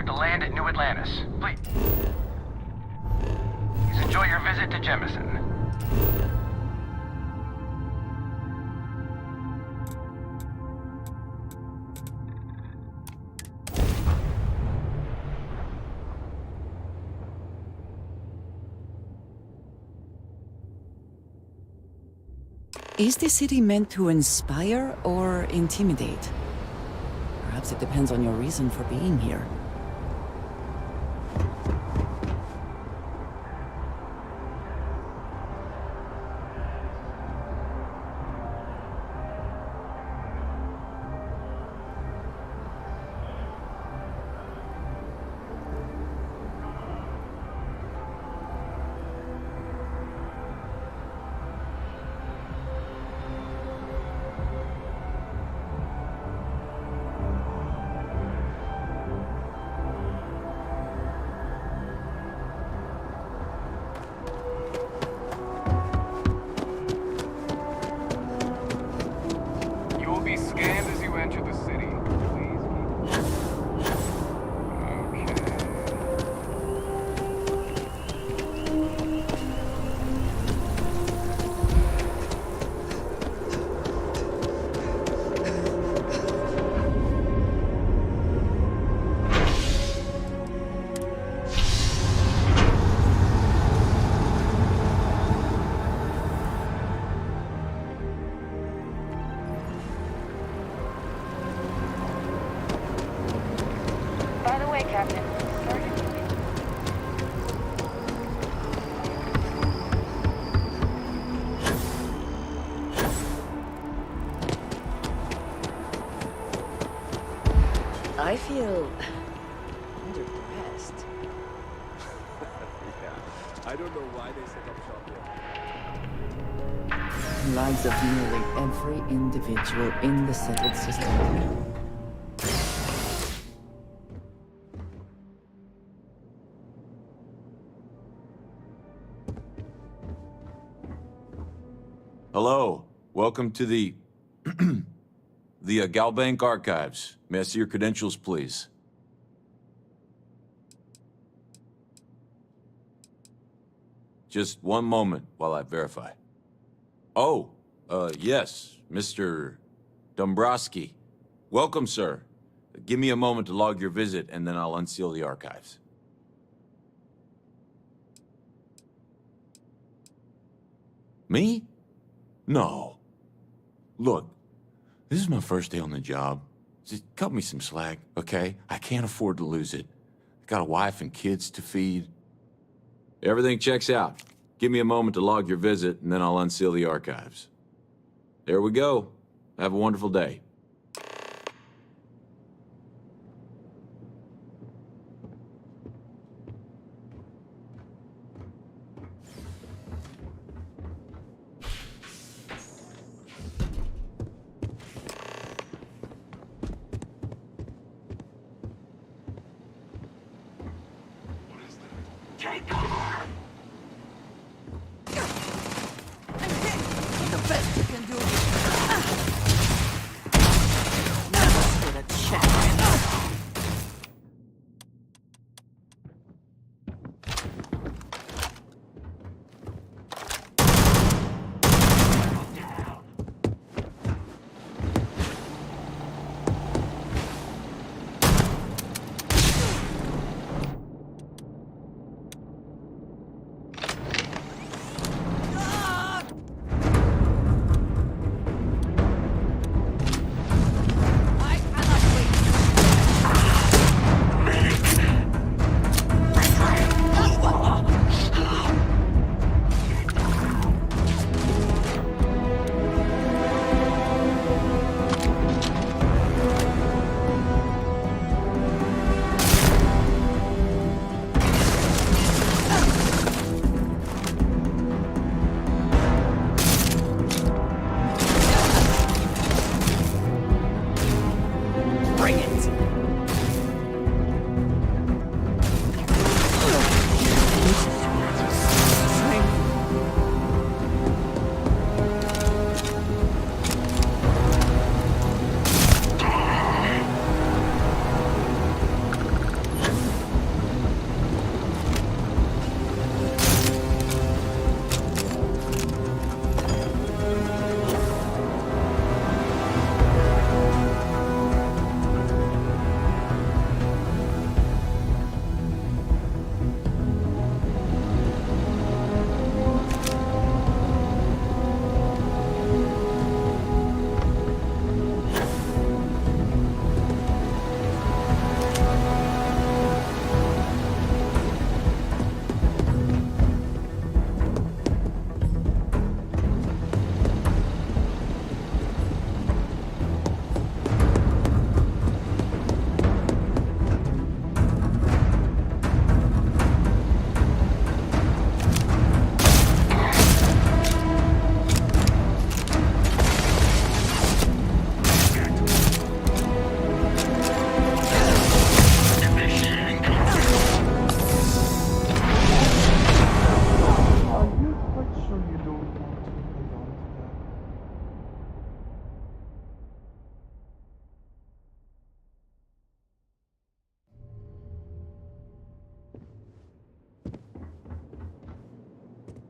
cleared to land at New Atlantis. Please enjoy your visit to Jemison. Is the city meant to inspire or intimidate? Perhaps it depends on your reason for being here. I feel underdressed. Yeah, I don't know why they set up shop here. Lives of nearly every individual in the settled system. Hello, welcome to the Galbank Archives. May I see your credentials, please? Just one moment while I verify. Oh, yes, Mr. Dombrowski. Welcome, sir. Give me a moment to log your visit, and then I'll unseal the archives. Me? No. Look, this is my first day on the job. Just cut me some slack, okay? I can't afford to lose it. I got a wife and kids to feed. Everything checks out. Give me a moment to log your visit, and then I'll unseal the archives. There we go. Have a wonderful day.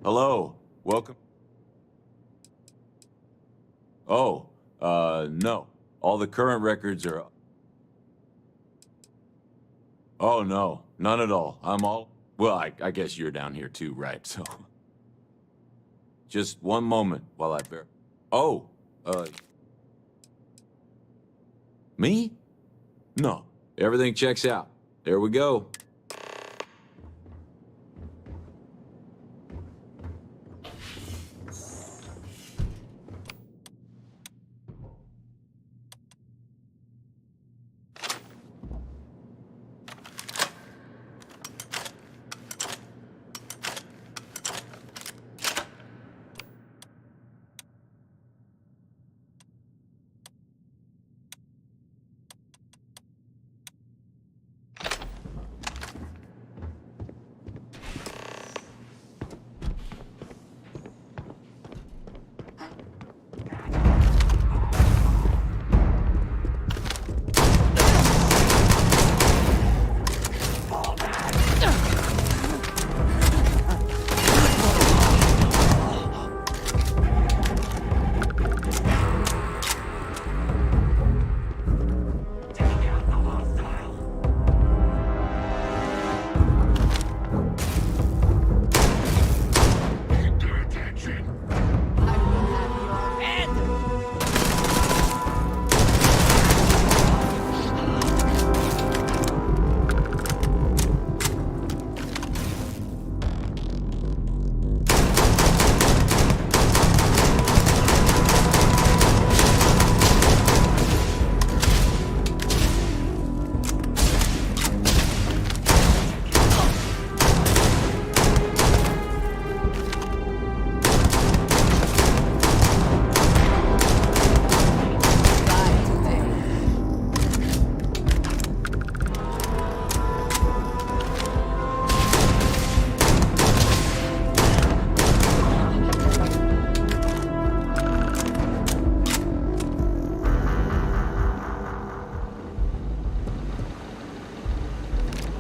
Hello. Welcome. Oh, no. All the current records are... Oh, no. None at all. I'm all... Well, I guess you're down here too, right? So... Just one moment while I bear... Oh, me? No. Everything checks out. There we go.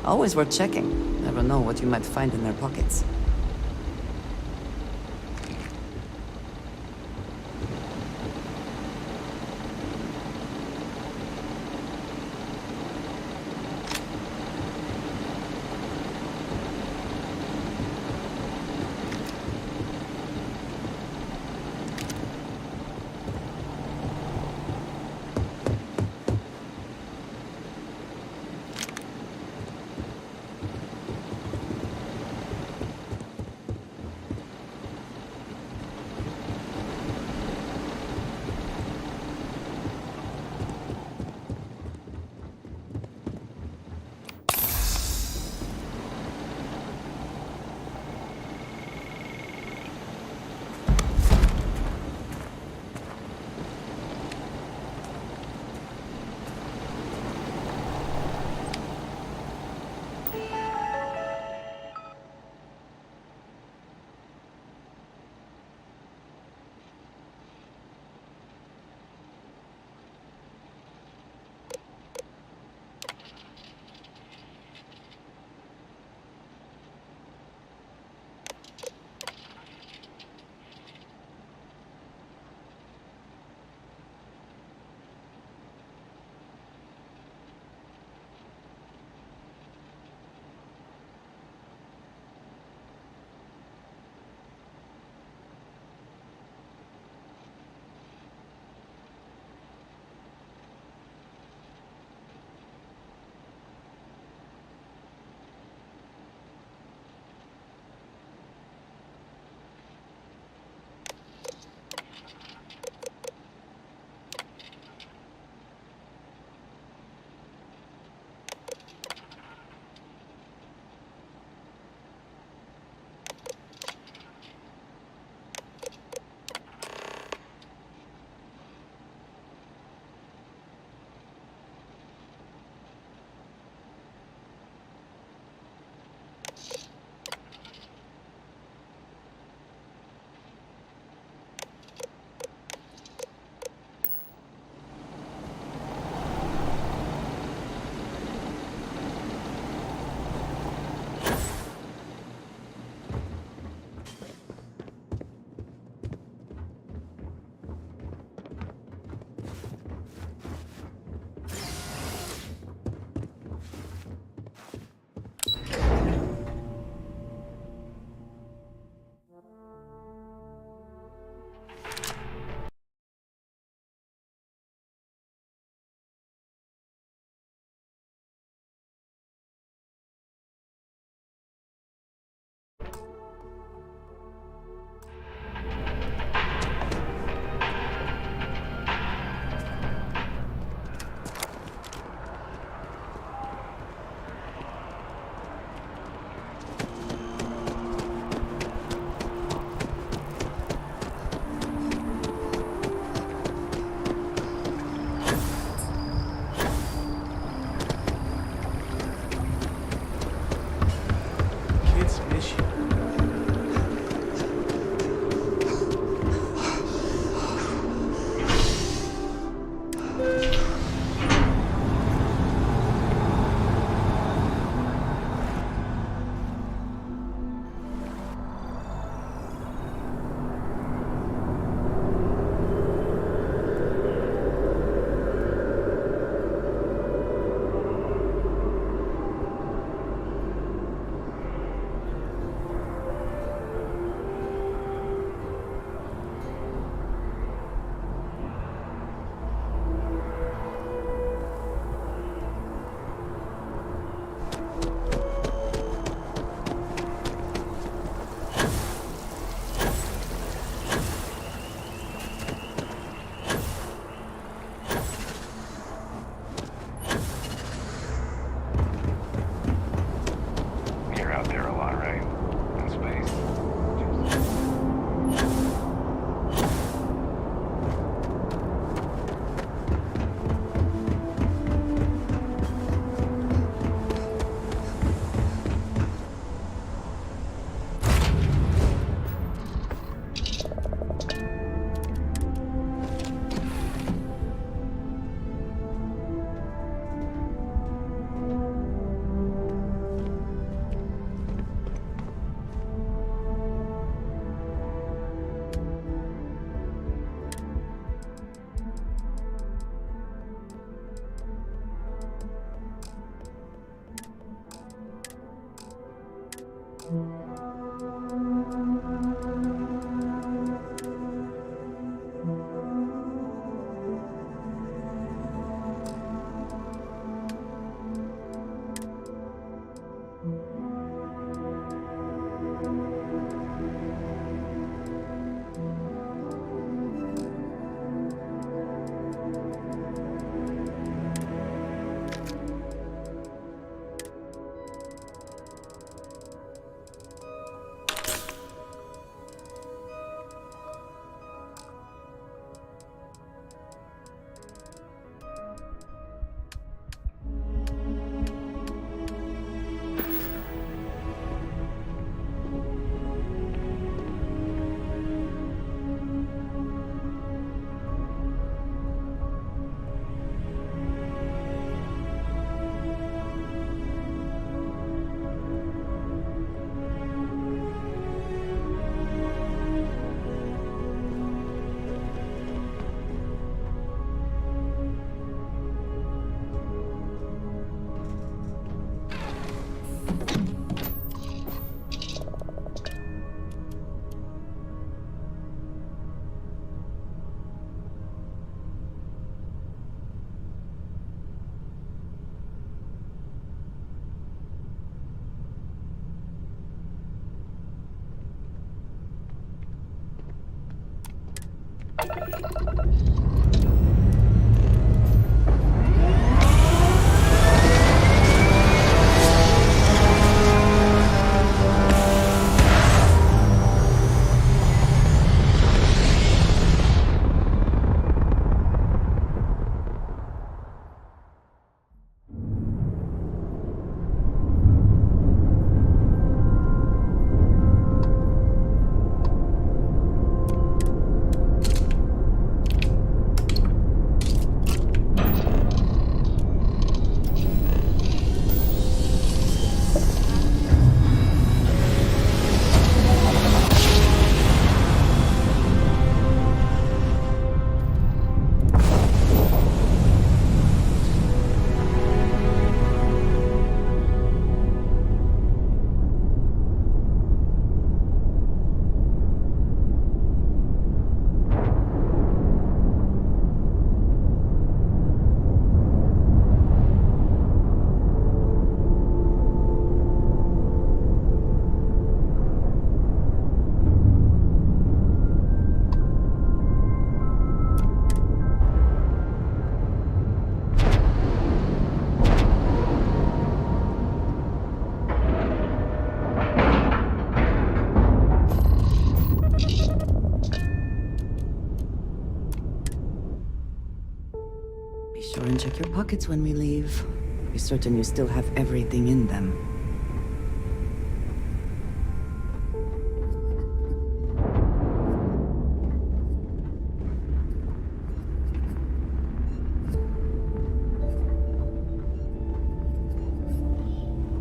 Always worth checking. Never know what you might find in their pockets. pockets when we leave. Be certain you still have everything in them.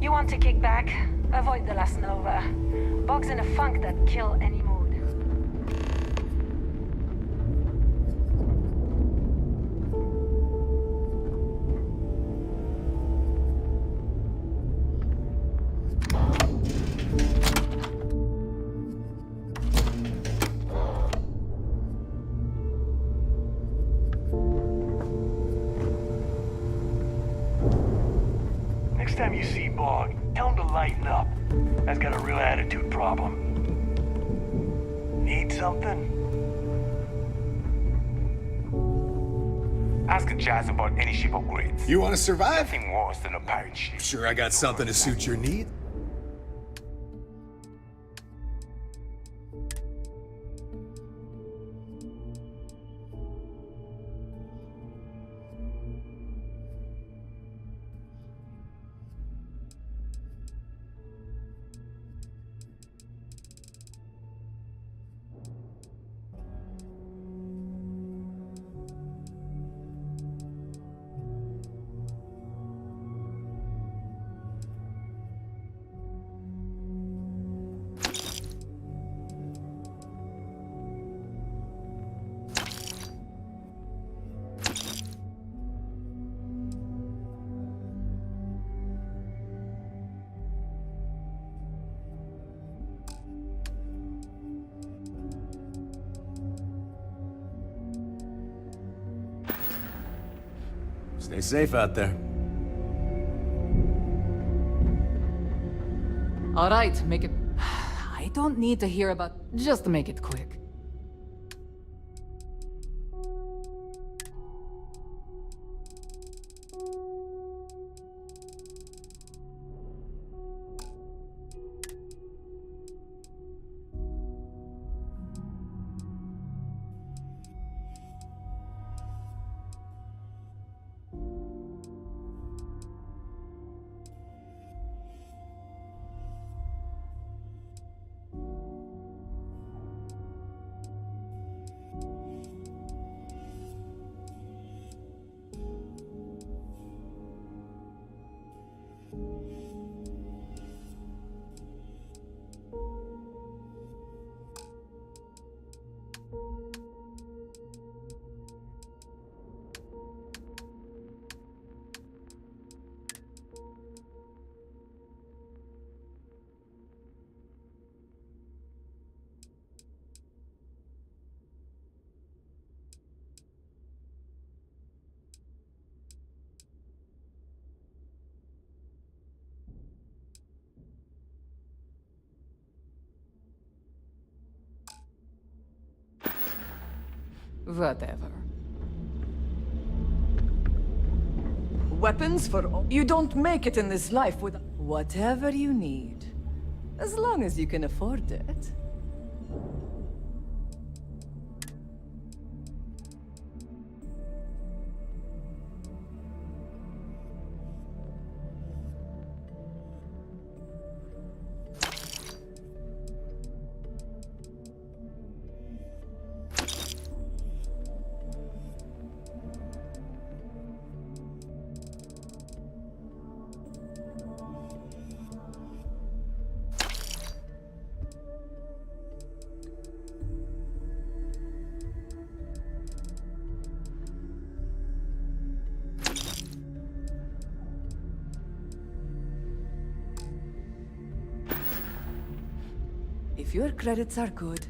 You want to kick back? Avoid the last Nova. Bog's in a funk that kill any mood. Next time you see Bog, tell him to lighten up. That's got a real attitude problem. Need something? Ask Jazz about any ship upgrades. You want to survive? Nothing worse than a pirate ship. Sure, I got something to suit your need. Stay safe out there. All right, make it... I don't need to hear about... Just make it quick. Whatever. Weapons for all. You don't make it in this life with whatever you need. As long as you can afford it. If your credits are good.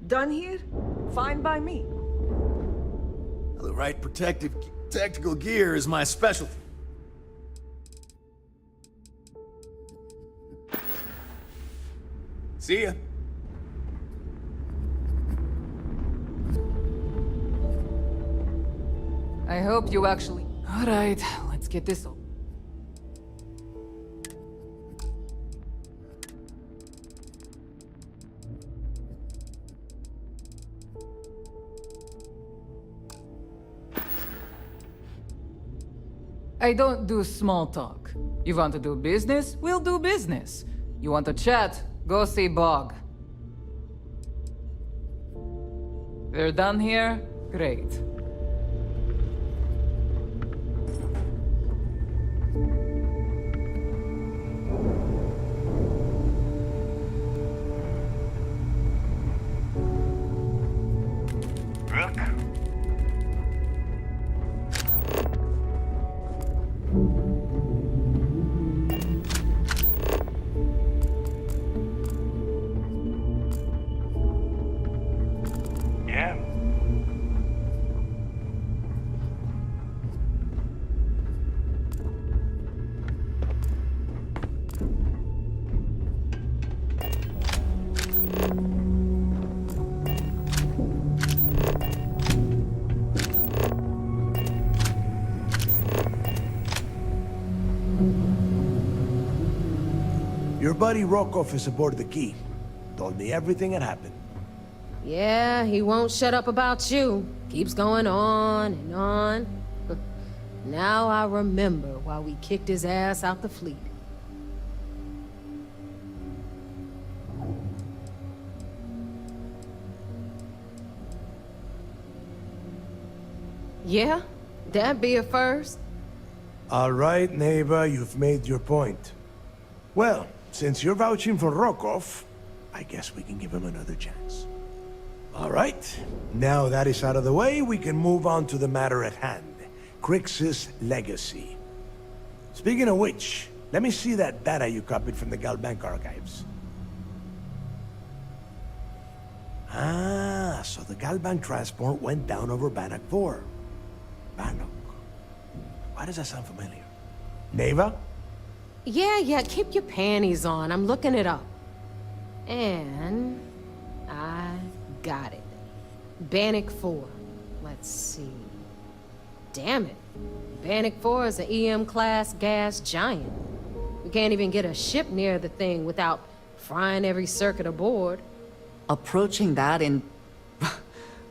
Done here? Fine by me. The right protective tactical gear is my specialty. See ya. I hope you actually... Alright, let's get this over. I don't do small talk. You want to do business? We'll do business. You want to chat? Go see Bog. We're done here? Great. Rook? Yeah. Your buddy Rokov is aboard the Key. Told me everything that happened. Yeah, he won't shut up about you. Keeps going on and on. Now I remember why we kicked his ass out the fleet. Yeah, that'd be a first. All right, neighbor, you've made your point. Well, since you're vouching for Rokov, I guess we can give him another chance. All right, now that is out of the way, we can move on to the matter at hand. Crix's legacy. Speaking of which, let me see that data you copied from the Galbank archives. Ah, so the Galbank transport went down over Bannock 4. Bannock. Why does that sound familiar? Neva? Yeah, keep your panties on. I'm looking it up. And I got it. Bannock 4. Let's see. Damn it. Bannock 4 is an EM-class gas giant. We can't even get a ship near the thing without frying every circuit aboard. Approaching that in...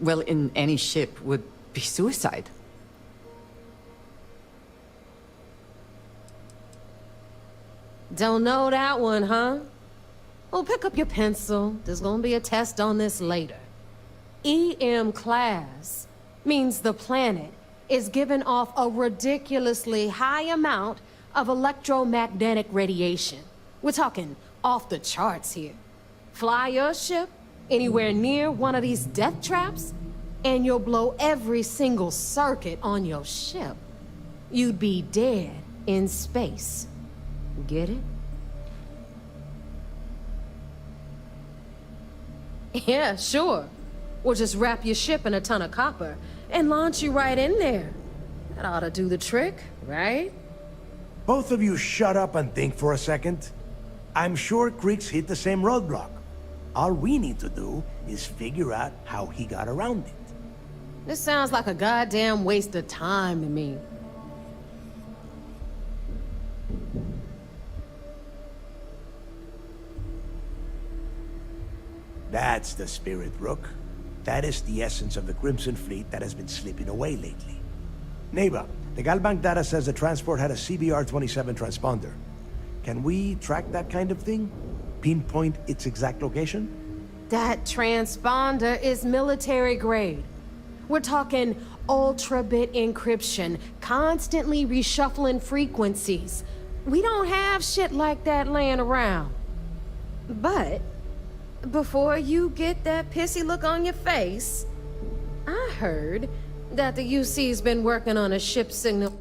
well, in any ship would be suicide. Don't know that one, huh? Well, pick up your pencil. There's gonna be a test on this later. EM class means the planet is giving off a ridiculously high amount of electromagnetic radiation. We're talking off the charts here. Fly your ship anywhere near one of these death traps, and you'll blow every single circuit on your ship. You'd be dead in space. Get it? Yeah, sure. We'll just wrap your ship in a ton of copper and launch you right in there. That ought to do the trick, right? Both of you shut up and think for a second. I'm sure Crix hit the same roadblock. All we need to do is figure out how he got around it. This sounds like a goddamn waste of time to me. That's the spirit, Rook. That is the essence of the Crimson Fleet that has been slipping away lately. Neighbor, the Galbank data says the transport had a CBR-27 transponder. Can we track that kind of thing? Pinpoint its exact location? That transponder is military grade. We're talking ultra-bit encryption, constantly reshuffling frequencies. We don't have shit like that laying around. But before you get that pissy look on your face, I heard that the UC's been working on a ship signal.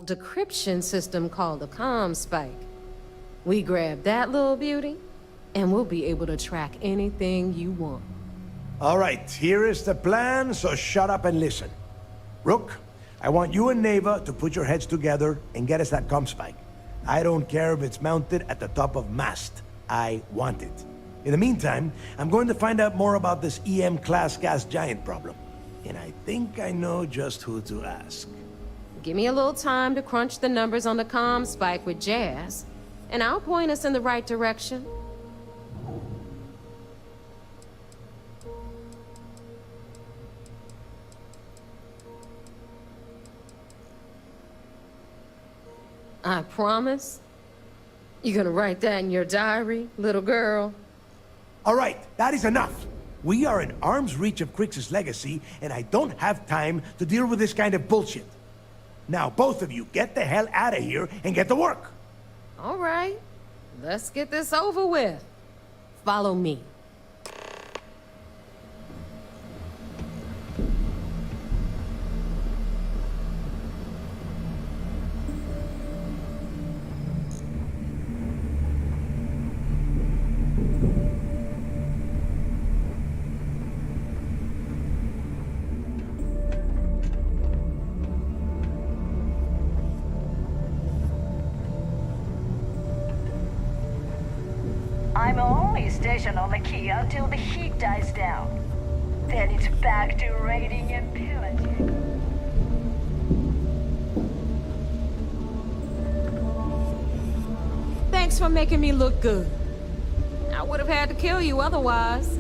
decryption system called the comm spike. We grab that little beauty, and we'll be able to track anything you want. All right, here is the plan, so shut up and listen. Rook, I want you and Neva to put your heads together and get us that comm spike. I don't care if it's mounted at the top of mast. I want it. In the meantime, I'm going to find out more about this EM-class gas giant problem. And I think I know just who to ask. Give me a little time to crunch the numbers on the comm spike with Jazz, and I'll point us in the right direction. I promise. You gonna write that in your diary, little girl? All right, that is enough. We are in arm's reach of Crix's legacy, and I don't have time to deal with this kind of bullshit. Now, both of you, get the hell out of here and get to work. All right, let's get this over with. Follow me. I'm only stationed on the key until the heat dies down. Then it's back to raiding and pillaging. Thanks for making me look good. I would have had to kill you otherwise.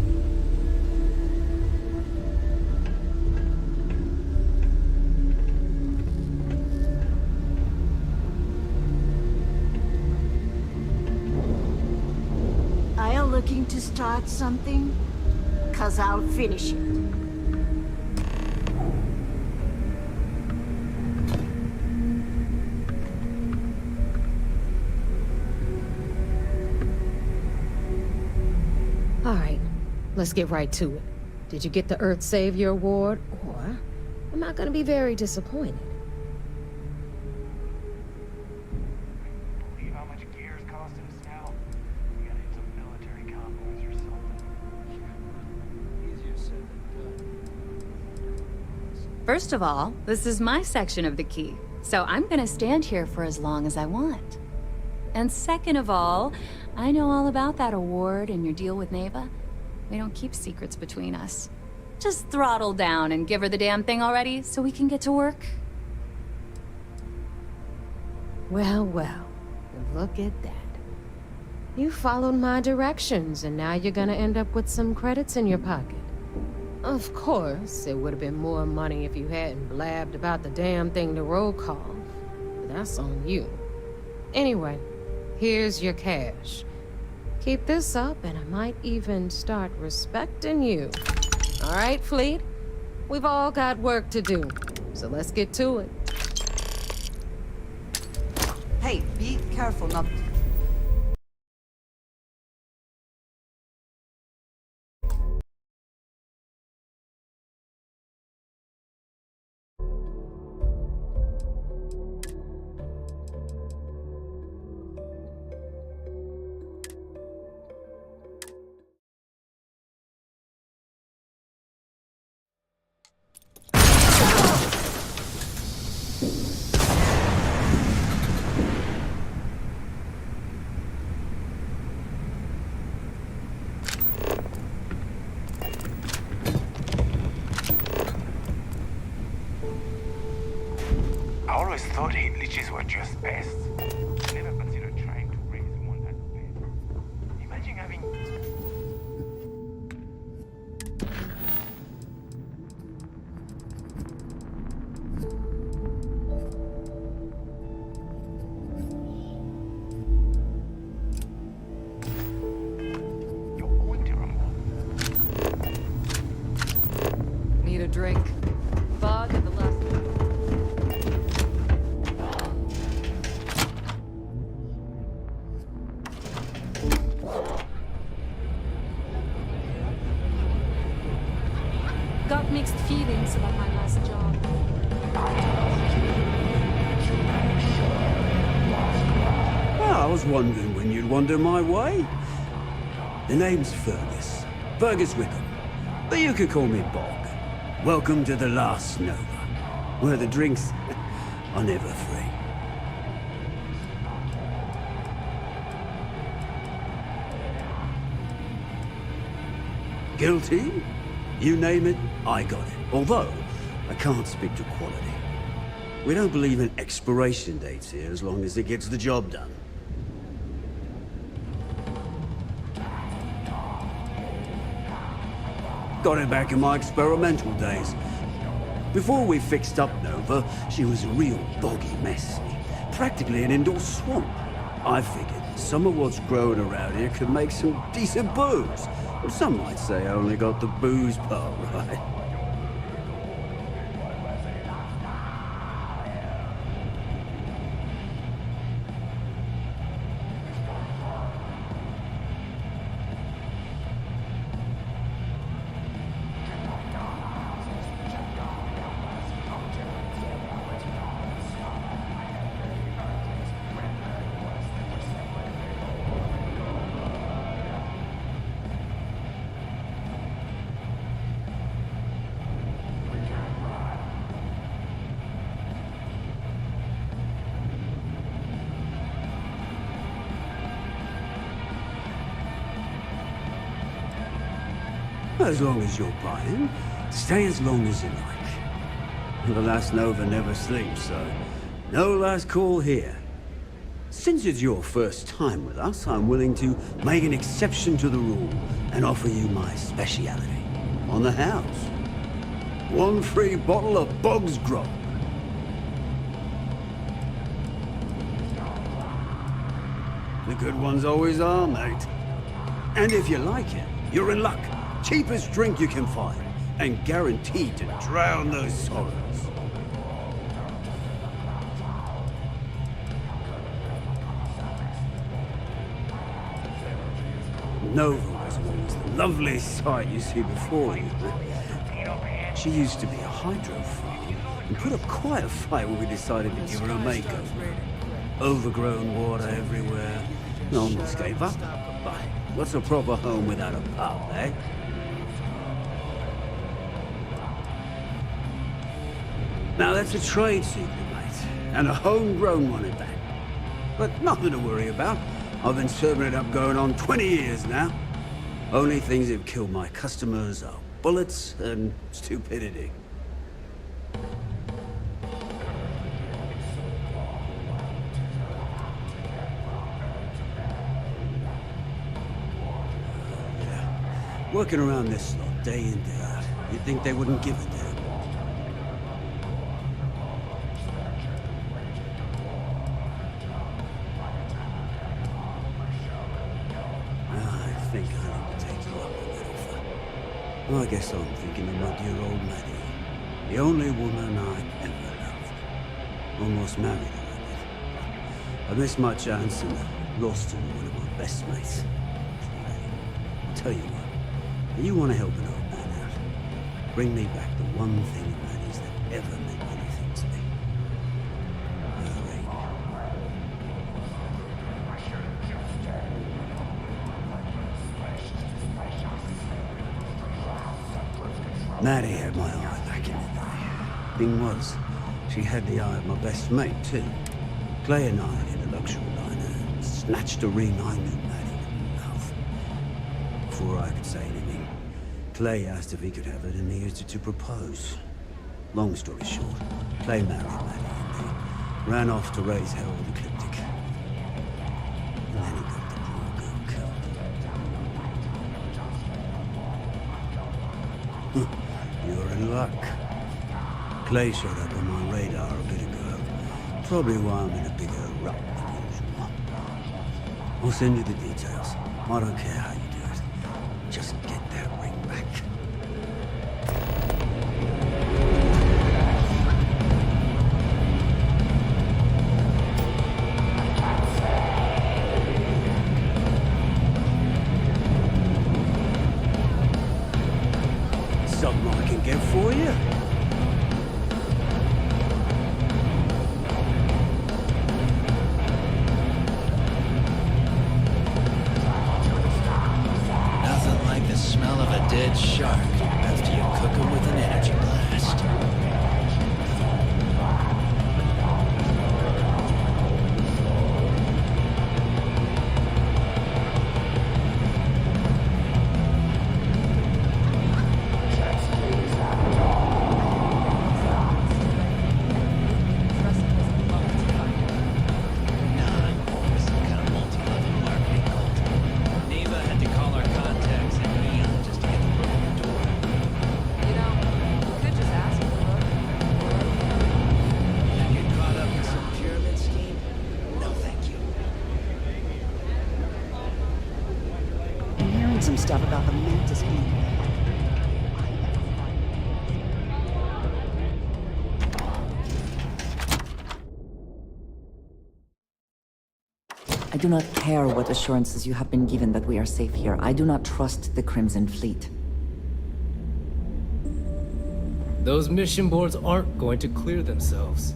Are you looking to start something? 'Cause I'll finish it. All right, let's get right to it. Did you get the Earth Savior Award, or am I gonna be very disappointed? Believe how much gear's costing us now? We gotta hit some military convoys or something. Easier said than done. First of all, this is my section of the key, so I'm gonna stand here for as long as I want. And second of all, I know all about that award and your deal with Neva. We don't keep secrets between us. Just throttle down and give her the damn thing already so we can get to work. Well, well, look at that. You followed my directions, and now you're gonna end up with some credits in your pocket. Of course, it would have been more money if you hadn't blabbed about the damn thing to roll call. But that's on you. Anyway, here's your cash. Keep this up, and I might even start respecting you. All right, Fleet? We've all got work to do, so let's get to it. Hey, be careful not... I always thought heat leeches were just pests. Never considered trying to raise one as a pet. Imagine having... your own Tirambo. Need a drink? Fog at the last... Got mixed feelings about my last job. I was wondering when you'd wander my way. The name's Fergus. Fergus Wickham. But you could call me Bog. Welcome to the last Nova, where the drinks are never free. Guilty? You name it, I got it. Although, I can't speak to quality. We don't believe in expiration dates here as long as it gets the job done. Got it back in my experimental days. Before we fixed up Nova, she was a real boggy mess. Practically an indoor swamp. I figured some of what's growing around here could make some decent booze. Well, some might say I only got the booze part right. As long as you're buying, stay as long as you like. The last Nova never sleeps, so no last call here. Since it's your first time with us, I'm willing to make an exception to the rule and offer you my speciality on the house. 1 free bottle of Bog's Grog. The good ones always are, mate. And if you like it, you're in luck. Cheapest drink you can find, and guaranteed to drown those sorrows. Nova was always the lovely sight you see before you. She used to be a hydrophile, and put up quite a fight when we decided to give her a makeover. Overgrown water everywhere. Almost gave up. But what's a proper home without a pub, eh? Now that's a trade secret, mate, and a homegrown one at that. But nothing to worry about. I've been serving it up going on 20 years now. Only things that kill my customers are bullets and stupidity. Yeah. Working around this lot day in, day out, you'd think they wouldn't give a damn. I guess I'm thinking of my dear old Maddie. The only woman I ever loved. Almost married her, I did. I missed my chance and lost her to one of my best mates. I'll tell you what, you want to help an old man out, bring me back the one thing of Maddie's that ever meant anything to me. Maddie had my eye back in the day. Thing was, she had the eye of my best mate, too. Clay and I hit a luxury liner and snatched a ring I knew Maddie would love. Before I could say anything, Clay asked if he could have it and he used it to propose. Long story short, Clay married Maddie and they ran off to raise hell with Ecliptic. And then he got the poor girl killed. You're in luck. Clay showed up on my radar a bit ago. Probably why I'm in a bigger rut than usual. I'll send you the details. I don't care how you do it. Just get that ring back. Something I can get for you? dead shark after you cook him with an energy blast. Some stuff about the mantis being I do not care what assurances you have been given that we are safe here. I do not trust the Crimson Fleet. Those mission boards aren't going to clear themselves.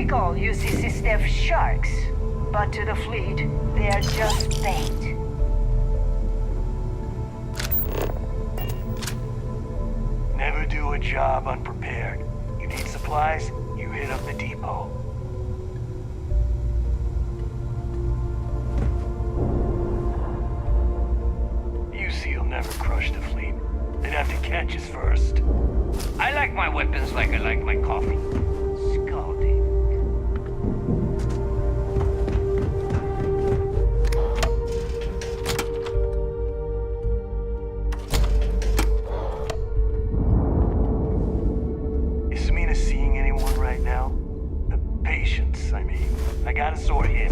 Call UCC staff sharks, but to the fleet, they are just bait. Never do a job unprepared. You need supplies, you hit up the depot. UC'll never crush the fleet. They'd have to catch us first. I like my weapons like I like my coffee. Scalding. Is Samina seeing anyone right now? Patients, I mean. I gotta sort in.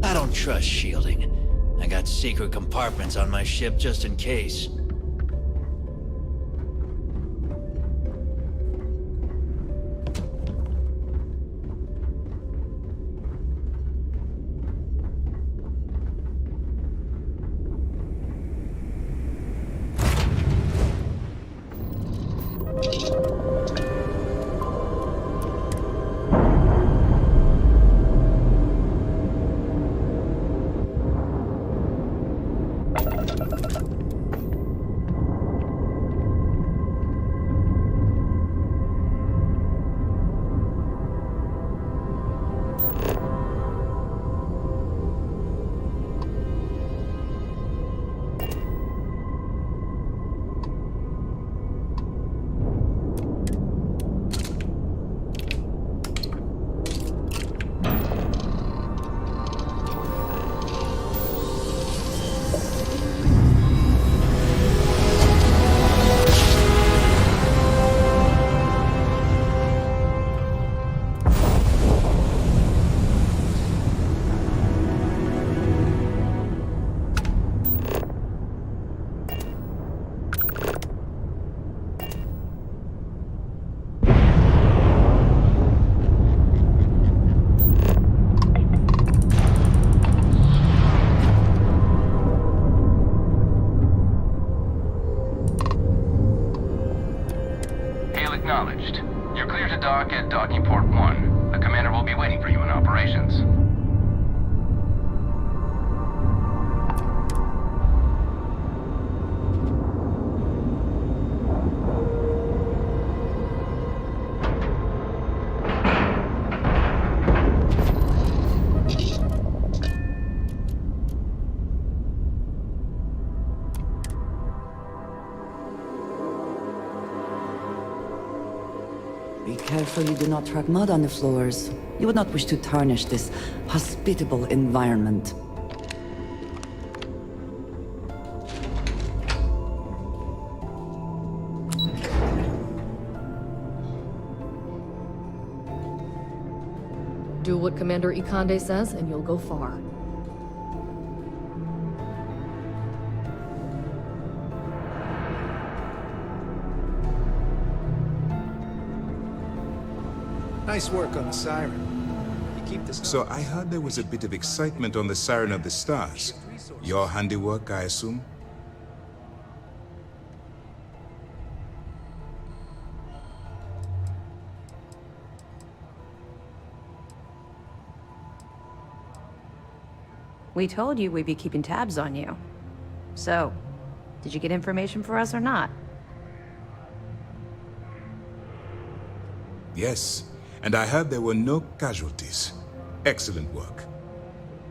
I don't trust shielding. I got secret compartments on my ship just in case. Acknowledged. You're clear to dock at docking port 1. The commander will be waiting for you in operations. Be careful you do not track mud on the floors. You would not wish to tarnish this hospitable environment. Do what Commander Ikande says, and you'll go far. Nice work on the siren. You keep this. So I heard there was a bit of excitement on the Siren of the Stars. Your handiwork, I assume? We told you we'd be keeping tabs on you. So, did you get information for us or not? Yes, and I heard there were no casualties. Excellent work.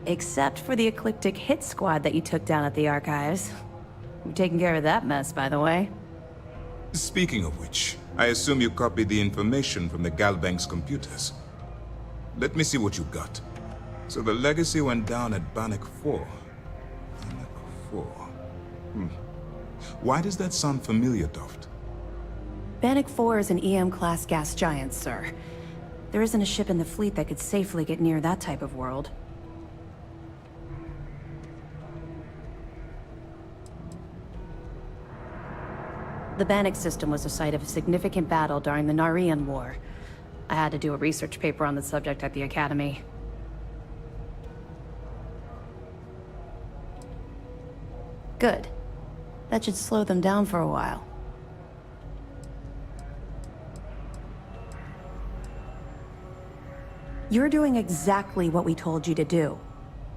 Except for the eclectic hit squad that you took down at the archives. You've taken care of that mess, by the way. Speaking of which, I assume you copied the information from the Galbank's computers. Let me see what you got. So the legacy went down at Bannock 4. Bannock 4. Why does that sound familiar, Toft? Bannock 4 is an EM-class gas giant, sir. There isn't a ship in the fleet that could safely get near that type of world. The Bannock system was the site of a significant battle during the Narian War. I had to do a research paper on the subject at the Academy. Good. That should slow them down for a while. You're doing exactly what we told you to do.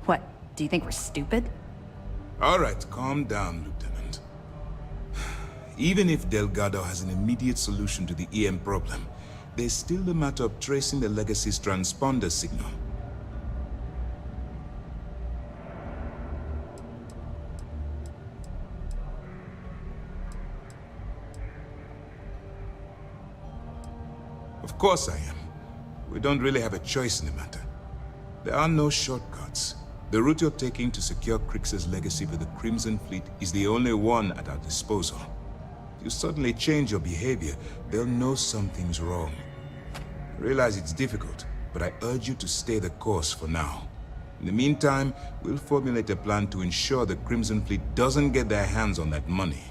What, do you think we're stupid? All right, calm down, Lieutenant. Even if Delgado has an immediate solution to the EM problem, there's still the matter of tracing the Legacy's transponder signal. Of course I am. We don't really have a choice in the matter. There are no shortcuts. The route you're taking to secure Crix's legacy for the Crimson Fleet is the only one at our disposal. If you suddenly change your behavior, they'll know something's wrong. I realize it's difficult, but I urge you to stay the course for now. In the meantime, we'll formulate a plan to ensure the Crimson Fleet doesn't get their hands on that money.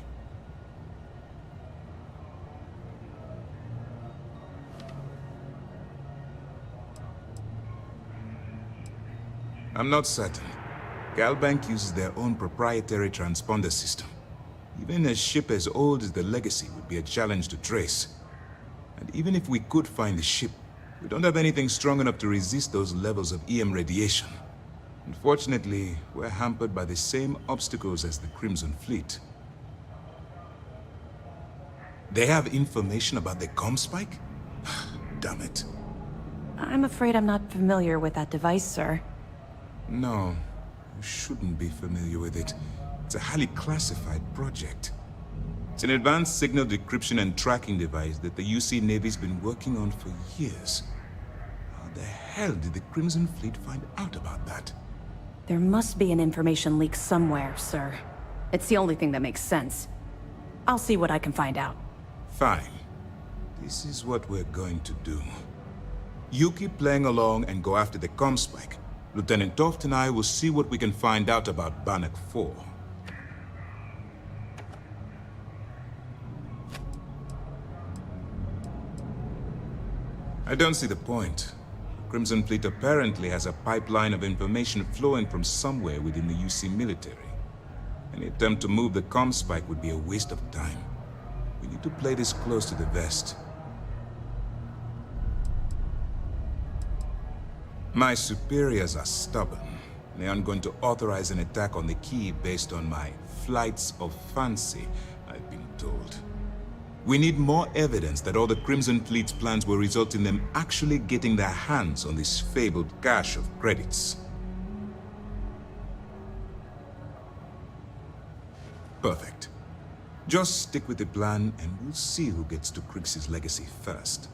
I'm not certain. Galbank uses their own proprietary transponder system. Even a ship as old as the Legacy would be a challenge to trace. And even if we could find the ship, we don't have anything strong enough to resist those levels of EM radiation. Unfortunately, we're hampered by the same obstacles as the Crimson Fleet. They have information about the Comspike? Damn it. I'm afraid I'm not familiar with that device, sir. No, you shouldn't be familiar with it. It's a highly classified project. It's an advanced signal decryption and tracking device that the UC Navy's been working on for years. How the hell did the Crimson Fleet find out about that? There must be an information leak somewhere, sir. It's the only thing that makes sense. I'll see what I can find out. Fine. This is what we're going to do. You keep playing along and go after the Comspike. Lieutenant Toft and I will see what we can find out about Bannock 4. I don't see the point. Crimson Fleet apparently has a pipeline of information flowing from somewhere within the UC military. Any attempt to move the Comspike would be a waste of time. We need to play this close to the vest. My superiors are stubborn. They aren't going to authorize an attack on the key based on my flights of fancy, I've been told. We need more evidence that all the Crimson Fleet's plans will result in them actually getting their hands on this fabled cache of credits. Perfect. Just stick with the plan and we'll see who gets to Krix's legacy first.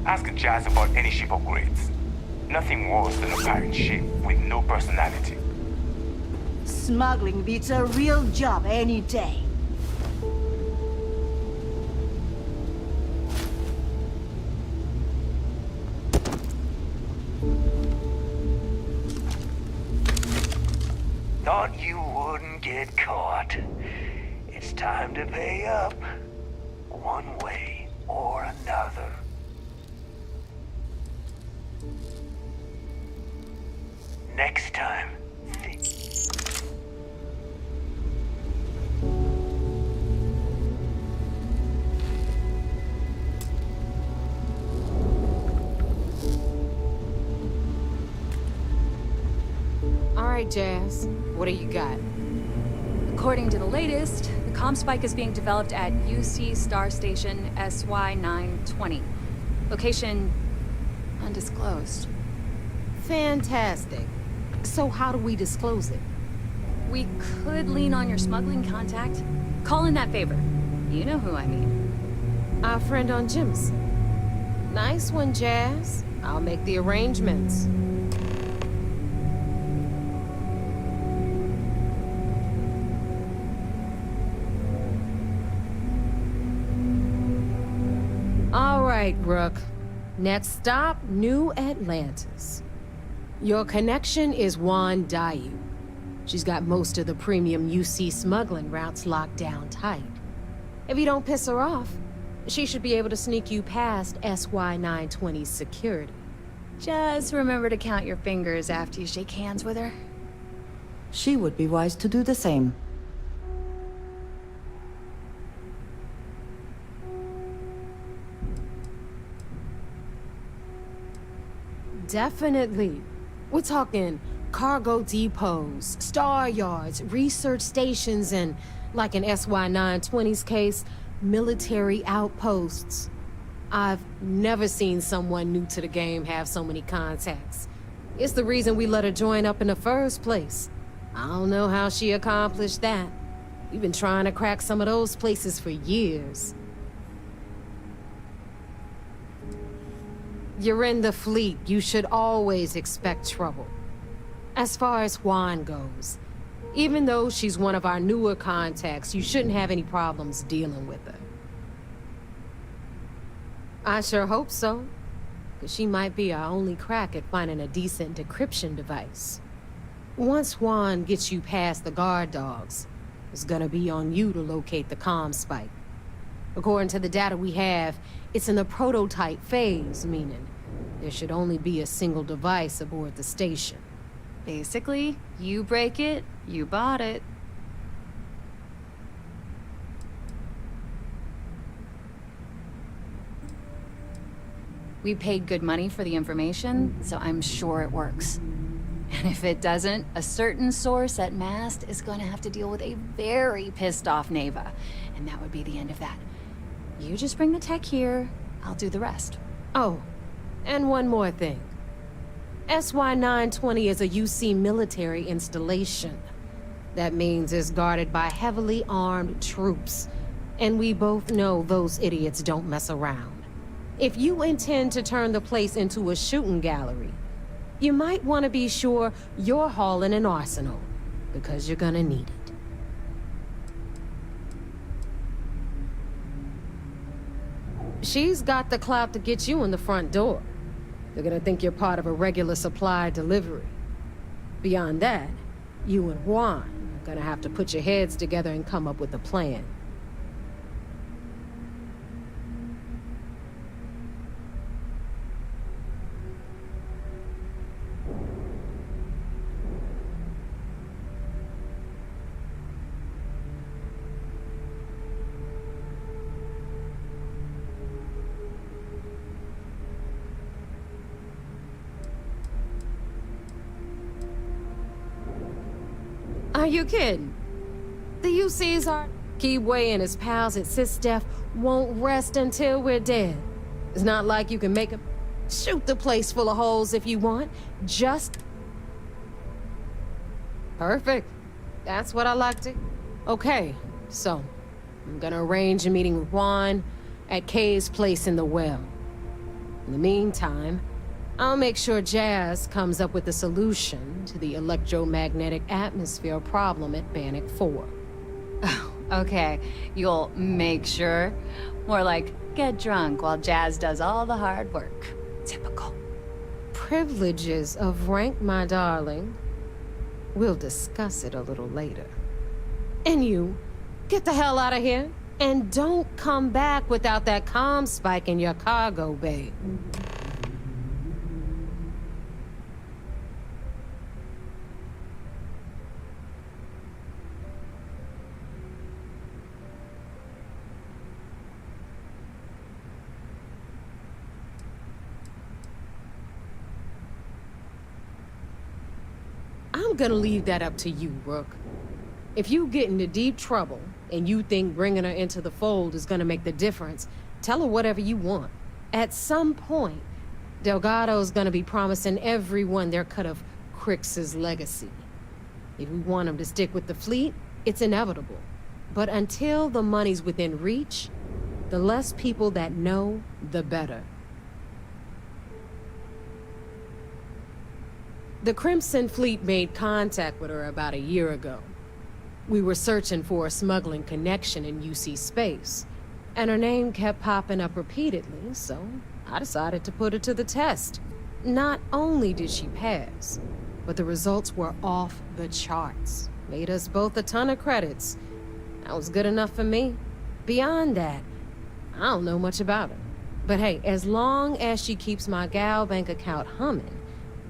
Ask Jazz about any ship upgrades. Nothing worse than a pirate ship with no personality. Smuggling beats a real job any day. Thought you wouldn't get caught. It's time to pay up. One way or another. Next time, think. All right, Jazz. What do you got? According to the latest, the comm spike is being developed at UC Star Station SY-920. Location undisclosed. Fantastic. So how do we disclose it? We could lean on your smuggling contact. Call in that favor. You know who I mean. Our friend on Jim's. Nice one, Jazz. I'll make the arrangements. All right, Rook. Next stop, New Atlantis. Your connection is Juan Dayu. She's got most of the premium UC smuggling routes locked down tight. If you don't piss her off, she should be able to sneak you past SY-920's security. Just remember to count your fingers after you shake hands with her. She would be wise to do the same. Definitely. We're talking cargo depots, star yards, research stations, and Like in SY-920's case, military outposts. I've never seen someone new to the game have so many contacts. It's the reason we let her join up in the first place. I don't know how she accomplished that. We've been trying to crack some of those places for years. You're in the fleet. You should always expect trouble. As far as Juan goes, even though she's one of our newer contacts, you shouldn't have any problems dealing with her. I sure hope so, because she might be our only crack at finding a decent decryption device. Once Juan gets you past the guard dogs, it's gonna be on you to locate the comm spike. According to the data we have, it's in the prototype phase, meaning there should only be a single device aboard the station. Basically, you break it, you bought it. We paid good money for the information, so I'm sure it works. And if it doesn't, a certain source at Mast is going to have to deal with a very pissed off Neva. And that would be the end of that. You just bring the tech here, I'll do the rest. Oh, and one more thing. SY-920 is a UC military installation. That means it's guarded by heavily armed troops. And we both know those idiots don't mess around. If you intend to turn the place into a shooting gallery, you might want to be sure you're hauling an arsenal, because you're gonna need it. She's got the clout to get you in the front door. They're gonna think you're part of a regular supply delivery. Beyond that, you and Juan are gonna have to put your heads together and come up with a plan. Are you kidding? The UCs are... Keyway and his pals at SysDef won't rest until we're dead. It's not like you can make them shoot the place full of holes if you want. Just... Perfect. That's what I like to... Okay, so... I'm gonna arrange a meeting with Juan at Kay's place in the well. In the meantime, I'll make sure Jazz comes up with a solution to the electromagnetic atmosphere problem at Bannock 4. Oh, okay. You'll make sure? More like, get drunk while Jazz does all the hard work. Typical. Privileges of rank, my darling. We'll discuss it a little later. And you, get the hell out of here. And don't come back without that comm spike in your cargo bay. I'm gonna leave that up to you, Rook. If you get into deep trouble, and you think bringing her into the fold is gonna make the difference, tell her whatever you want. At some point, Delgado's gonna be promising everyone their cut of Crix's legacy. If we want him to stick with the fleet, it's inevitable. But until the money's within reach, the less people that know, the better. The Crimson Fleet made contact with her about a year ago. We were searching for a smuggling connection in UC space, and her name kept popping up repeatedly, so I decided to put her to the test. Not only did she pass, but the results were off the charts. Made us both a ton of credits. That was good enough for me. Beyond that, I don't know much about her. But hey, as long as she keeps my gal bank account humming,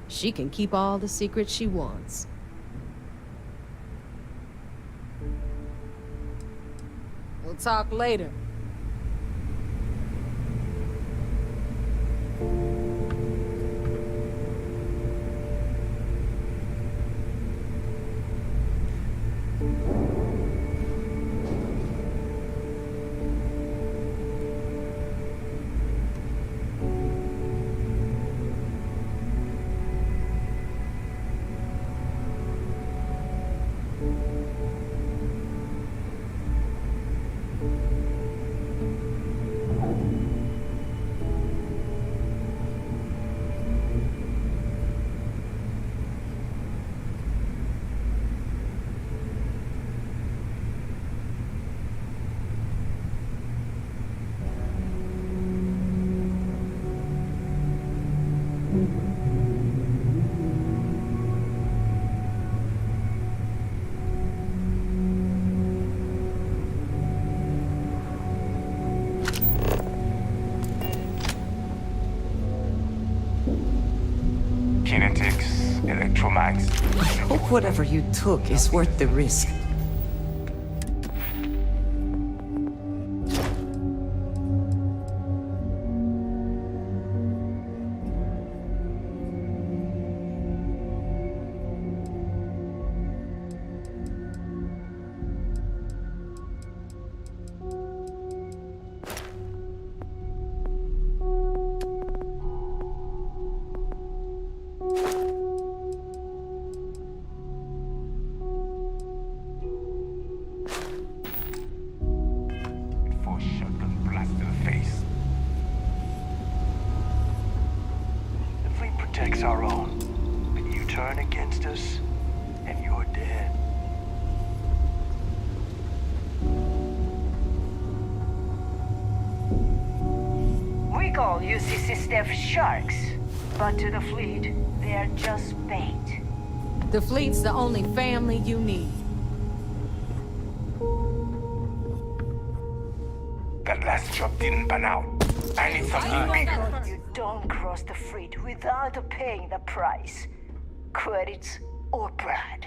she can keep all the secrets she wants. We'll talk later. Whatever you took is worth the risk. Protects our own. But you turn against us, and you're dead. We call UCC staff sharks, but to the fleet, they're just bait. The fleet's the only family you need. That last job didn't pan out. I need something bigger. You don't cross the fleet without paying the price. Credits or Brad.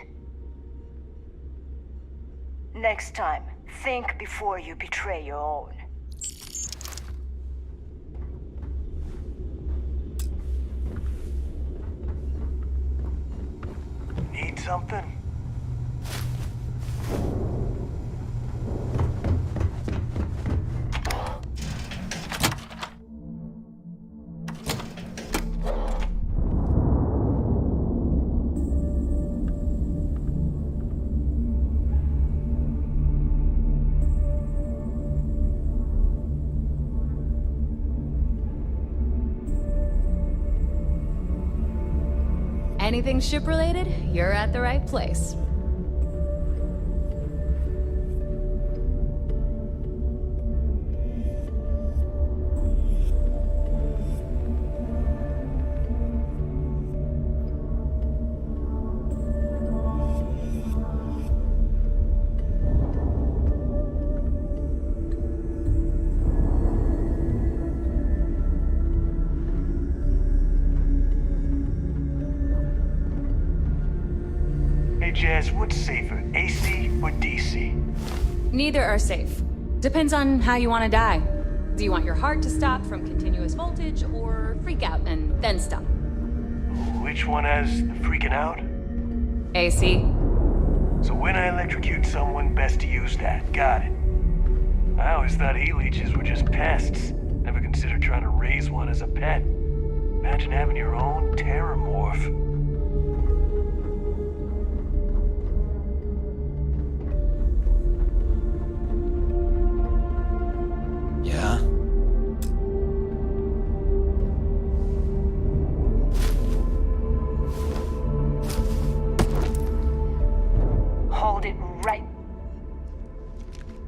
Next time, think before you betray your own. Need something? Anything ship-related, you're at the right place. Jazz, what's safer, AC or DC? Neither are safe. Depends on how you want to die. Do you want your heart to stop from continuous voltage, or freak out and then stop? Which one has the freaking out? AC. So when I electrocute someone, best to use that. Got it. I always thought E-leeches were just pests. Never considered trying to raise one as a pet. Imagine having your own terramorph. Yeah? Hold it right.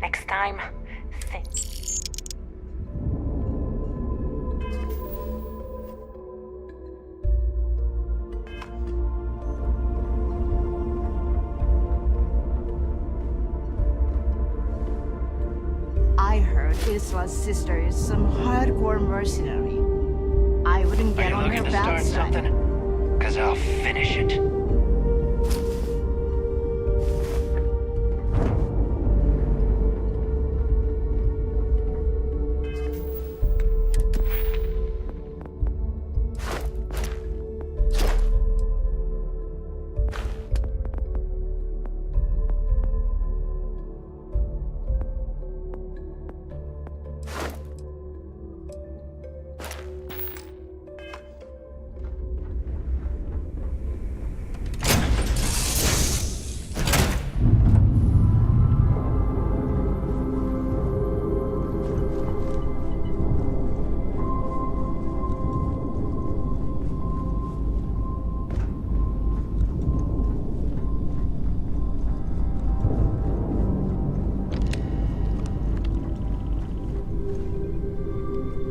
Next time, think. I heard Isla's sister is some hardcore mercenary. I wouldn't get on her bad side. Something? 'Cause I'll finish it.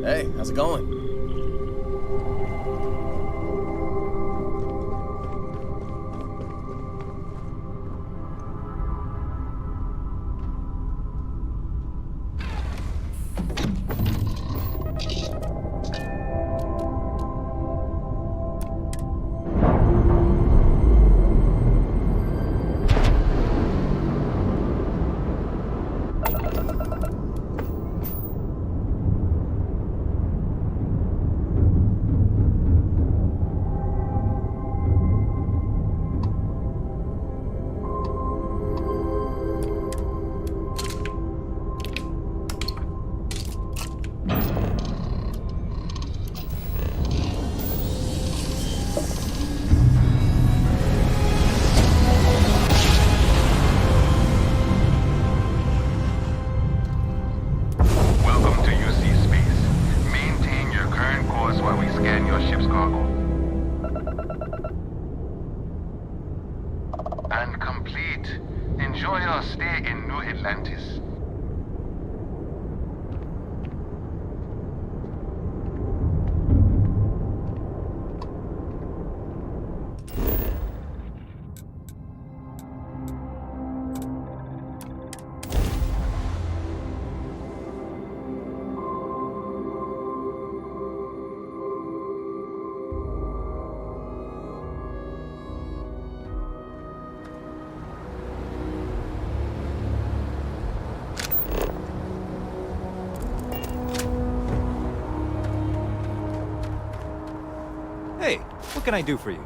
Hey, how's it going? complete. Enjoy your stay in New Atlantis. Hey, what can I do for you?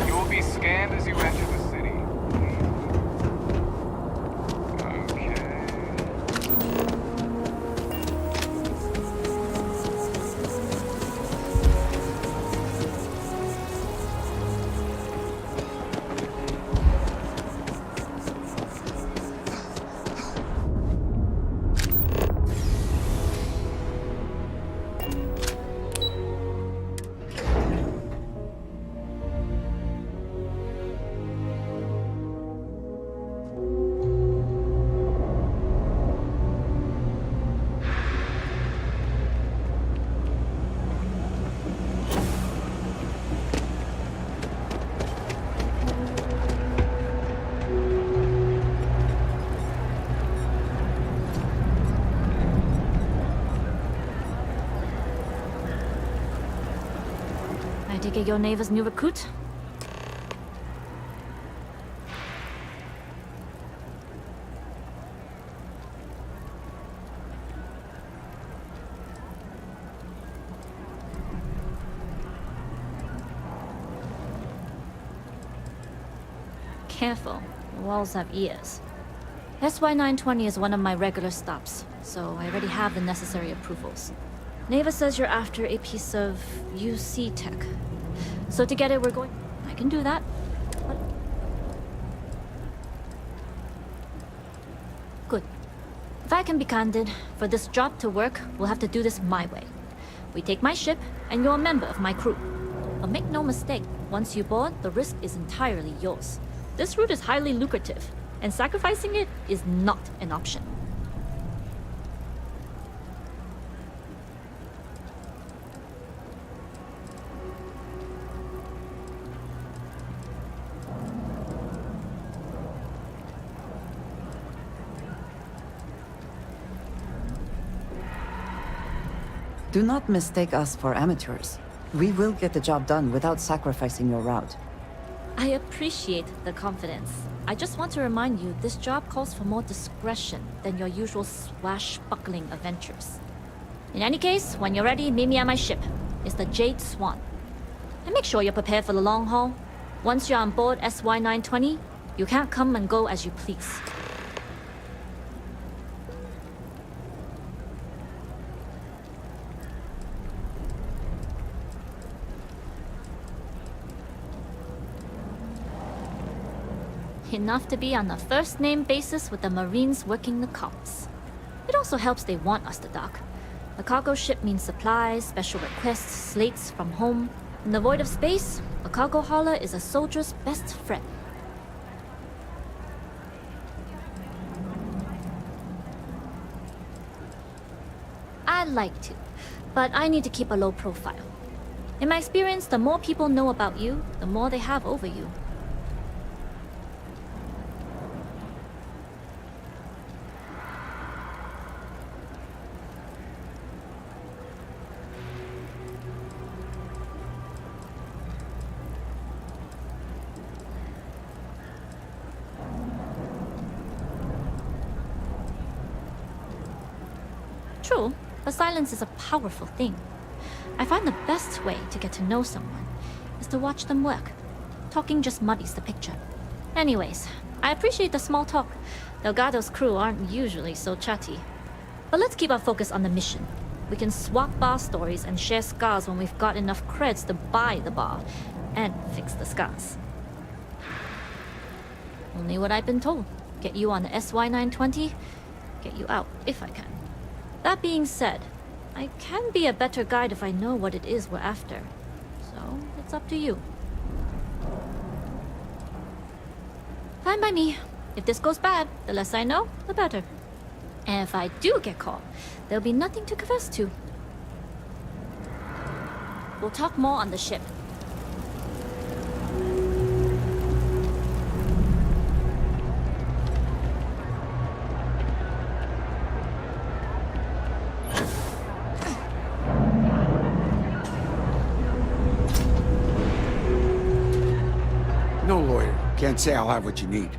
You will be scanned as you enter the city. I take it your neighbor's new recruit? Careful, the walls have ears. SY-920 is one of my regular stops, so I already have the necessary approvals. Neva says you're after a piece of UC tech. So to get it, we're going... I can do that. What? Good. If I can be candid, for this job to work, we'll have to do this my way. We take my ship, and you're a member of my crew. But make no mistake, once you board, the risk is entirely yours. This route is highly lucrative, and sacrificing it is not an option. Do not mistake us for amateurs. We will get the job done without sacrificing your route. I appreciate the confidence. I just want to remind you, this job calls for more discretion than your usual swashbuckling adventures. In any case, when you're ready, meet me at my ship. It's the Jade Swan. And make sure you're prepared for the long haul. Once you're on board SY-920, you can't come and go as you please. Enough to be on a first-name basis with the Marines working the comms. It also helps they want us to dock. A cargo ship means supplies, special requests, slates from home. In the void of space, a cargo hauler is a soldier's best friend. I'd like to, but I need to keep a low profile. In my experience, the more people know about you, the more they have over you. True, but silence is a powerful thing. I find the best way to get to know someone is to watch them work. Talking just muddies the picture. Anyways, I appreciate the small talk. Delgado's crew aren't usually so chatty. But let's keep our focus on the mission. We can swap bar stories and share scars when we've got enough creds to buy the bar and fix the scars. Only what I've been told. Get you on the SY-920, get you out if I can. That being said, I can be a better guide if I know what it is we're after. So, it's up to you. Fine by me. If this goes bad, the less I know, the better. And if I do get caught, there'll be nothing to confess to. We'll talk more on the ship. No lawyer. Can't say I'll have what you need.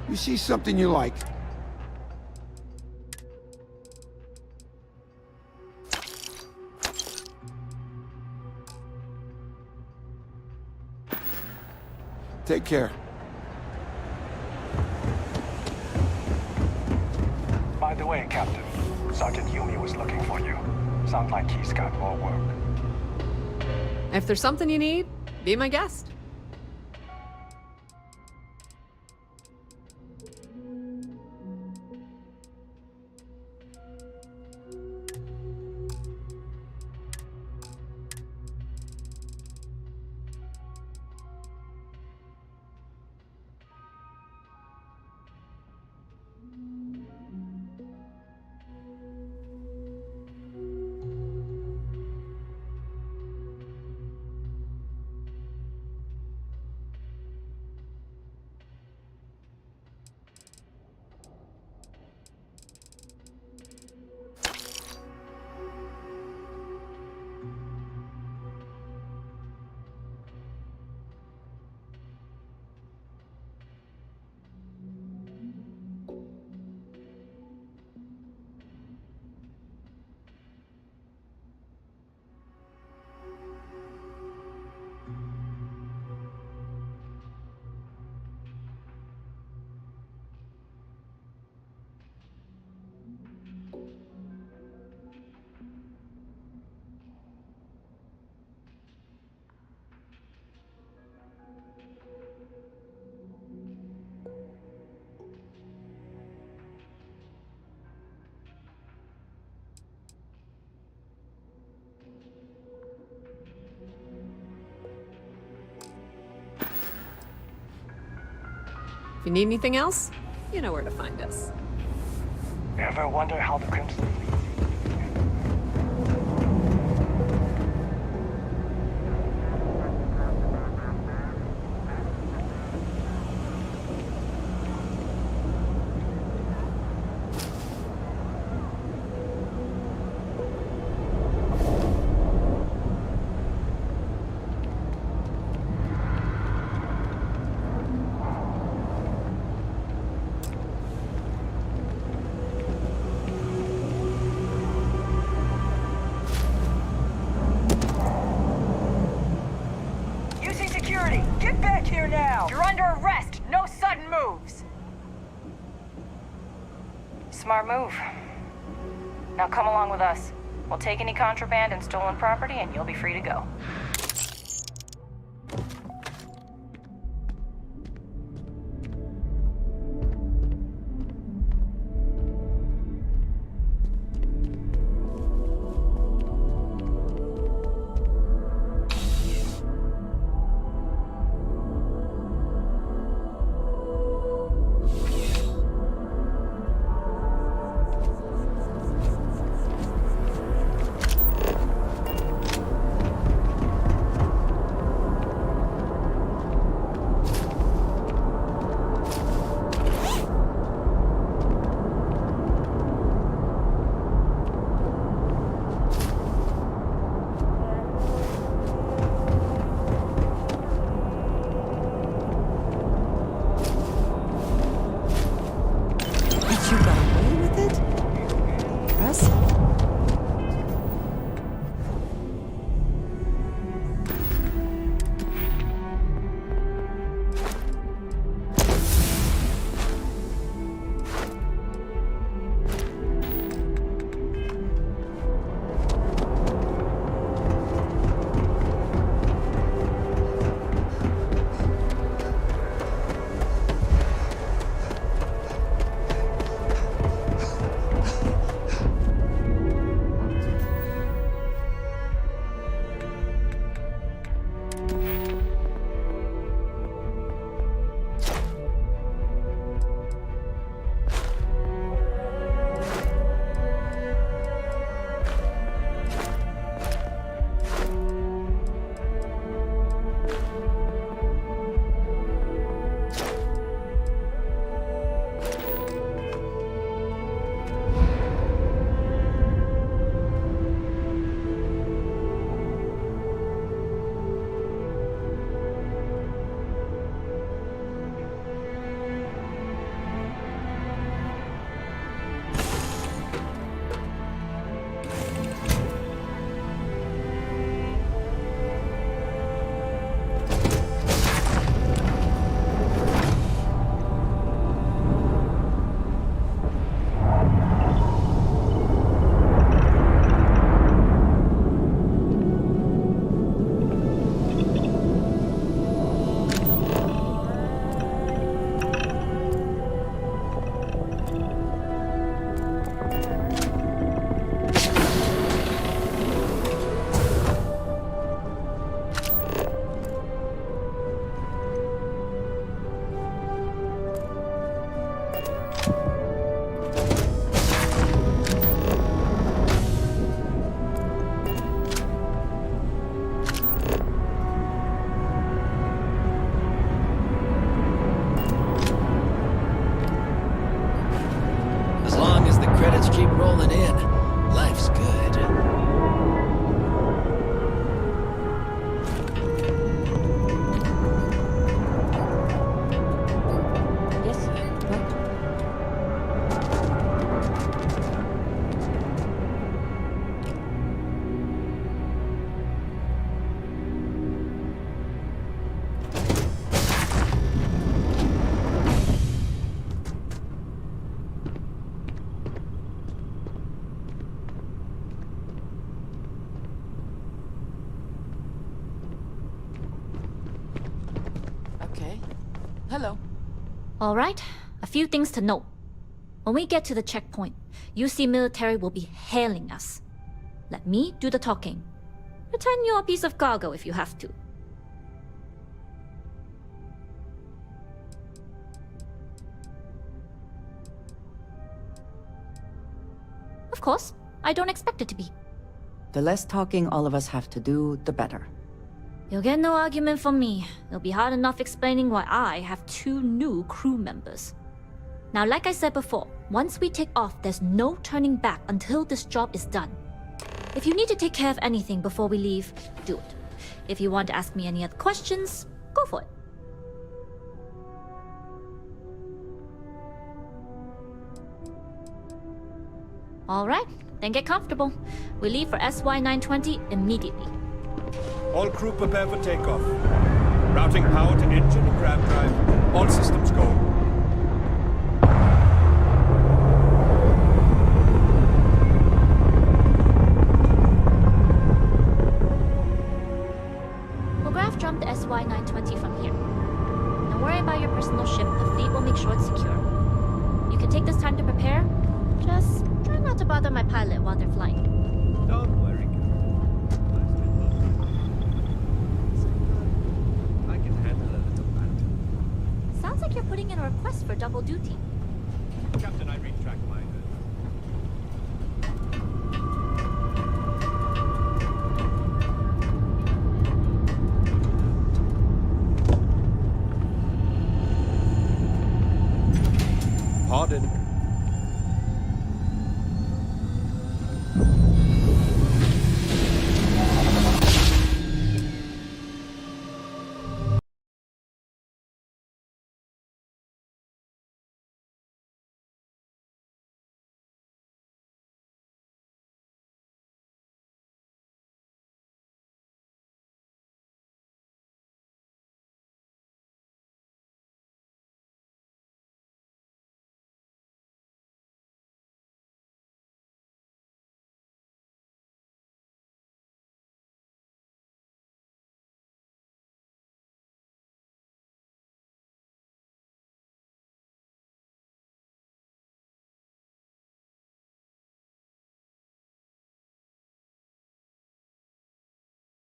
You see something you like. Take care. By the way, Captain, Sergeant Yumi was looking for you. Sounds like he's got more work. If there's something you need, be my guest. If you need anything else, you know where to find us. Ever wonder how the Crimson Smart move. Now come along with us. We'll take any contraband and stolen property and you'll be free to go. Hello. All right, a few things to note. When we get to the checkpoint, UC military will be hailing us. Let me do the talking. Pretend you're a piece of cargo if you have to. Of course, I don't expect it to be. The less talking all of us have to do, the better. You'll get no argument from me. It'll be hard enough explaining why I have 2 new crew members. Now, like I said before, once we take off, there's no turning back until this job is done. If you need to take care of anything before we leave, do it. If you want to ask me any other questions, go for it. All right, then get comfortable. We leave for SY-920 immediately. All crew prepare for takeoff. Routing power to engine and grav drive. All systems go. We'll grav jump the SY-920 from here. Don't worry about your personal ship. The fleet will make sure it's secure. You can take this time to prepare. Just try not to bother my pilot while they're flying. Don't worry, I can handle a little banter. Sounds like you're putting in a request for double duty. Captain, I retract my... Pardon.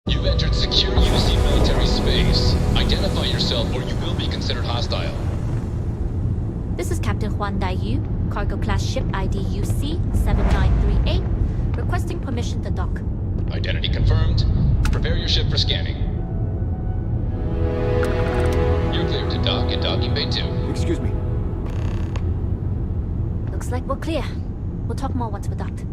You've entered secure UC military space. Identify yourself or you will be considered hostile. This is Captain Huan Daiyu, cargo class ship ID UC-7938, requesting permission to dock. Identity confirmed. Prepare your ship for scanning. You're cleared to dock at docking bay 2. Excuse me. Looks like we're clear. We'll talk more once we're docked.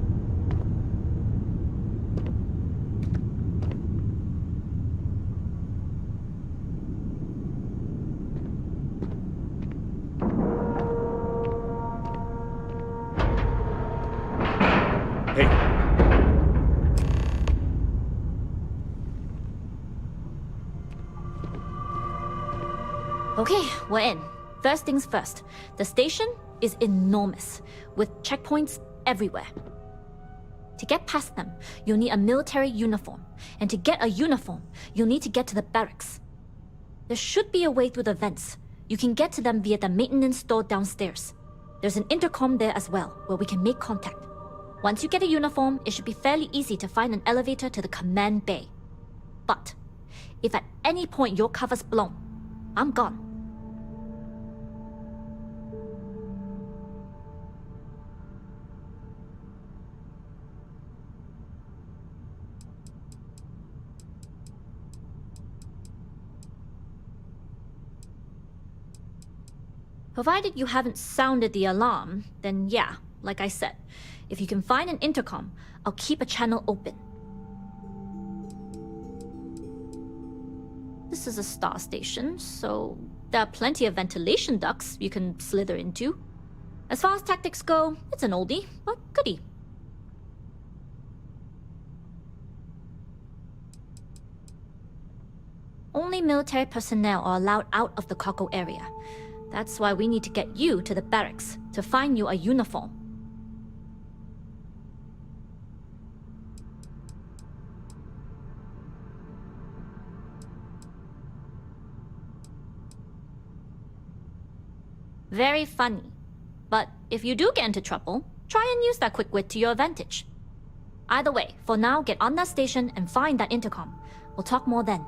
Okay, we're in. First things first. The station is enormous, with checkpoints everywhere. To get past them, you'll need a military uniform. And to get a uniform, you'll need to get to the barracks. There should be a way through the vents. You can get to them via the maintenance store downstairs. There's an intercom there as well, where we can make contact. Once you get a uniform, it should be fairly easy to find an elevator to the command bay. But if at any point your cover's blown, I'm gone. Provided you haven't sounded the alarm, then yeah, like I said, if you can find an intercom, I'll keep a channel open. This is a star station, so there are plenty of ventilation ducts you can slither into. As far as tactics go, it's an oldie, but goodie. Only military personnel are allowed out of the cargo area. That's why we need to get you to the barracks, to find you a uniform. Very funny. But if you do get into trouble, try and use that quick wit to your advantage. Either way, for now, get on that station and find that intercom. We'll talk more then.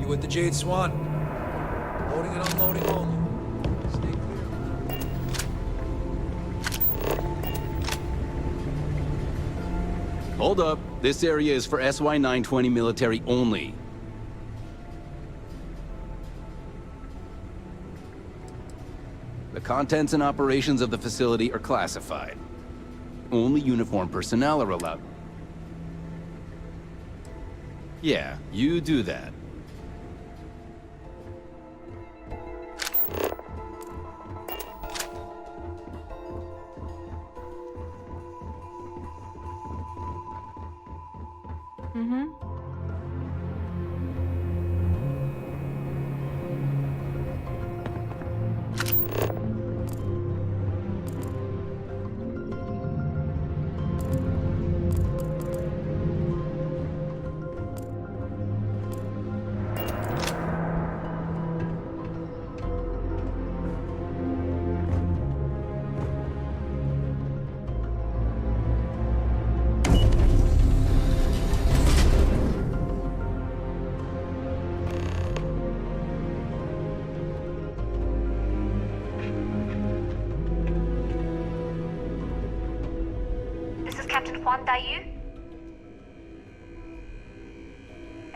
You with the Jade Swan? Loading and unloading only. Stay clear. Hold up. This area is for SY-920 military only. The contents and operations of the facility are classified. Only uniformed personnel are allowed. Yeah, you do that.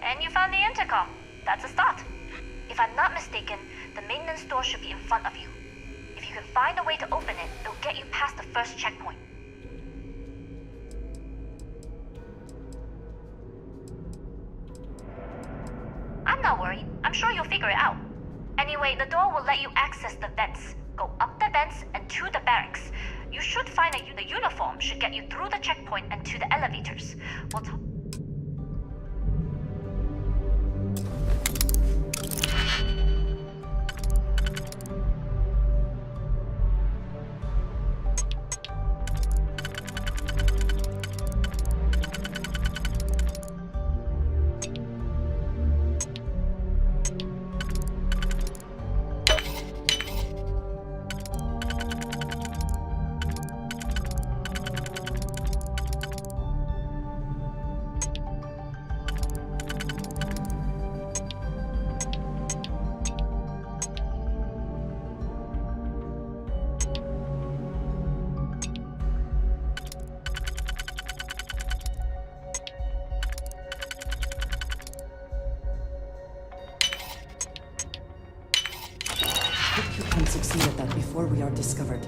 And you found the intercom. That's a start. If I'm not mistaken, the maintenance door should be in front of you. If you can find a way to open it, it'll get you past the first checkpoint. I'm not worried. I'm sure you'll figure it out. Anyway, the door will let you access the vents. Go up the vents and to the barracks. You should find the uniform should get you through the checkpoint and to the elevators. We'll talk. Hope you can succeed at that before we are discovered.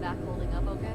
Back holding up okay?